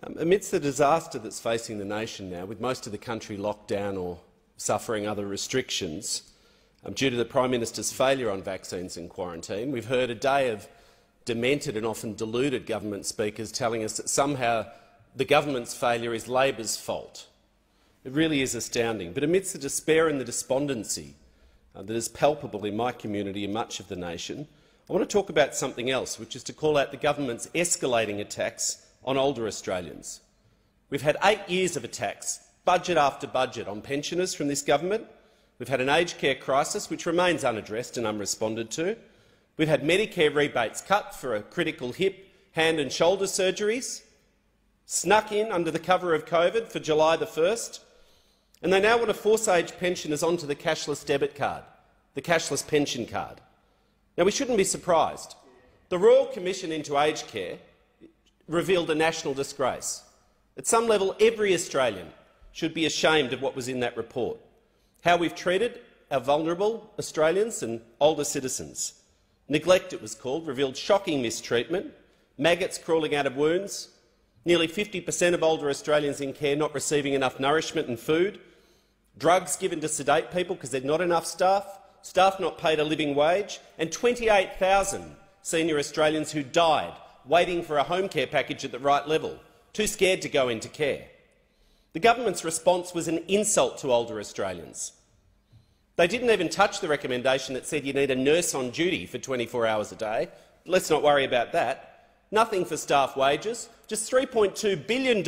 Amidst the disaster that's facing the nation now, with most of the country locked down or suffering other restrictions due to the Prime Minister's failure on vaccines and quarantine, we've heard a day of demented and often deluded government speakers telling us that somehow the government's failure is Labor's fault. It really is astounding. But amidst the despair and the despondency that is palpable in my community and much of the nation, I want to talk about something else, which is to call out the government's escalating attacks on older Australians. We've had 8 years of attacks, budget after budget, on pensioners from this government. We've had an aged care crisis which remains unaddressed and unresponded to. We've had Medicare rebates cut for a critical hip, hand and shoulder surgeries, snuck in under the cover of COVID for July the 1st, and they now want to force aged pensioners onto the cashless debit card, the cashless pension card. Now, we shouldn't be surprised. The Royal Commission into Aged Care revealed a national disgrace. At some level, every Australian should be ashamed of what was in that report, how we've treated our vulnerable Australians and older citizens. Neglect, it was called, revealed shocking mistreatment, maggots crawling out of wounds, nearly 50% of older Australians in care not receiving enough nourishment and food, drugs given to sedate people because there's not enough staff, staff not paid a living wage, and 28,000 senior Australians who died waiting for a home care package at the right level, too scared to go into care. The government's response was an insult to older Australians. They didn't even touch the recommendation that said you need a nurse on duty for 24 hours a day. Let's not worry about that. Nothing for staff wages, just $3.2 billion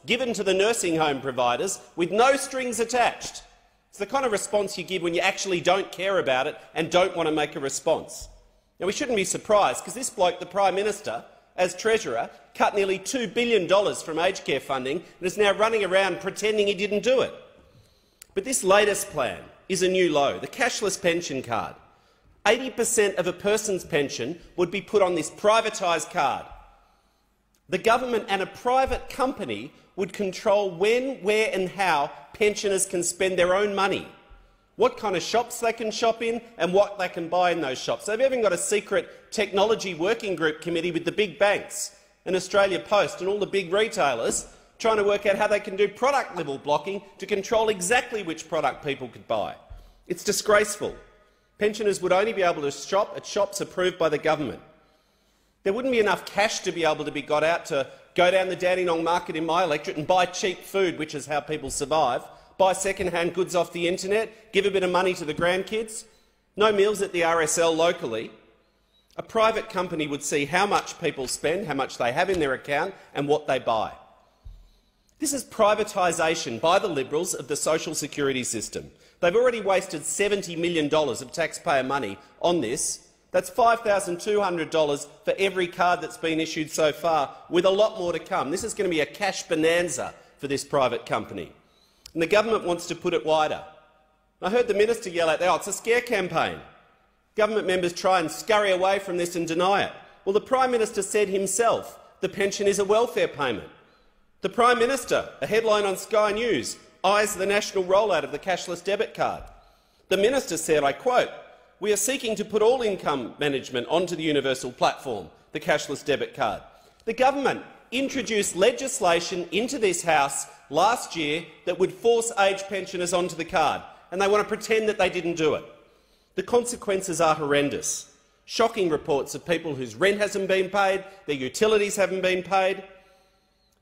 given to the nursing home providers with no strings attached. It's the kind of response you give when you actually don't care about it and don't want to make a response. Now, we shouldn't be surprised, because this bloke, the Prime Minister, as Treasurer, cut nearly $2 billion from aged care funding and is now running around pretending he didn't do it. But this latest plan is a new low, the cashless pension card. 80% of a person's pension would be put on this privatised card. The government and a private company would control when, where and how pensioners can spend their own money, what kind of shops they can shop in and what they can buy in those shops. They've even got a secret technology working group committee with the big banks and Australia Post and all the big retailers trying to work out how they can do product-level blocking to control exactly which product people could buy. It's disgraceful. Pensioners would only be able to shop at shops approved by the government. There wouldn't be enough cash to be able to be got out to go down the Dandenong market in my electorate and buy cheap food, which is how people survive, buy second-hand goods off the internet, give a bit of money to the grandkids. No meals at the RSL locally. A private company would see how much people spend, how much they have in their account and what they buy. This is privatisation by the Liberals of the social security system. They've already wasted $70 million of taxpayer money on this. That's $5,200 for every card that's been issued so far, with a lot more to come. This is going to be a cash bonanza for this private company. And the government wants to put it wider. I heard the minister yell out there, "Oh, it's a scare campaign." Government members try and scurry away from this and deny it. Well, the Prime Minister said himself the pension is a welfare payment. The Prime Minister, a headline on Sky News, eyes the national rollout of the cashless debit card. The minister said, I quote, "We are seeking to put all income management onto the universal platform, the cashless debit card." The government introduced legislation into this House last year that would force aged pensioners onto the card, and they want to pretend that they didn't do it. The consequences are horrendous. Shocking reports of people whose rent hasn't been paid, their utilities haven't been paid.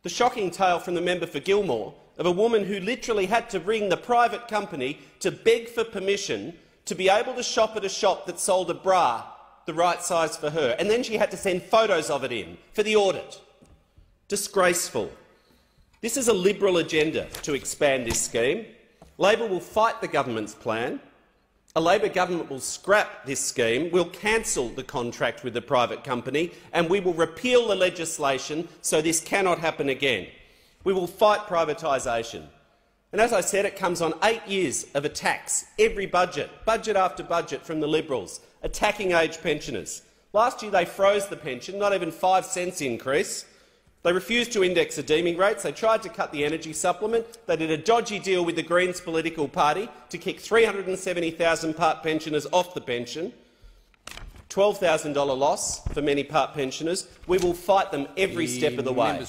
The shocking tale from the member for Gilmore of a woman who literally had to ring the private company to beg for permission to be able to shop at a shop that sold a bra the right size for her, and then she had to send photos of it in for the audit. Disgraceful. This is a Liberal agenda to expand this scheme. Labor will fight the government's plan. A Labor government will scrap this scheme, will cancel the contract with the private company, and we will repeal the legislation so this cannot happen again. We will fight privatisation. And as I said, it comes on 8 years of attacks, every budget, budget after budget from the Liberals, attacking aged pensioners. Last year they froze the pension, not even 5 cents increase. They refused to index the deeming rates. They tried to cut the energy supplement. They did a dodgy deal with the Greens political party to kick 370,000 part pensioners off the pension. $12,000 loss for many part pensioners. We will fight them every step of the way.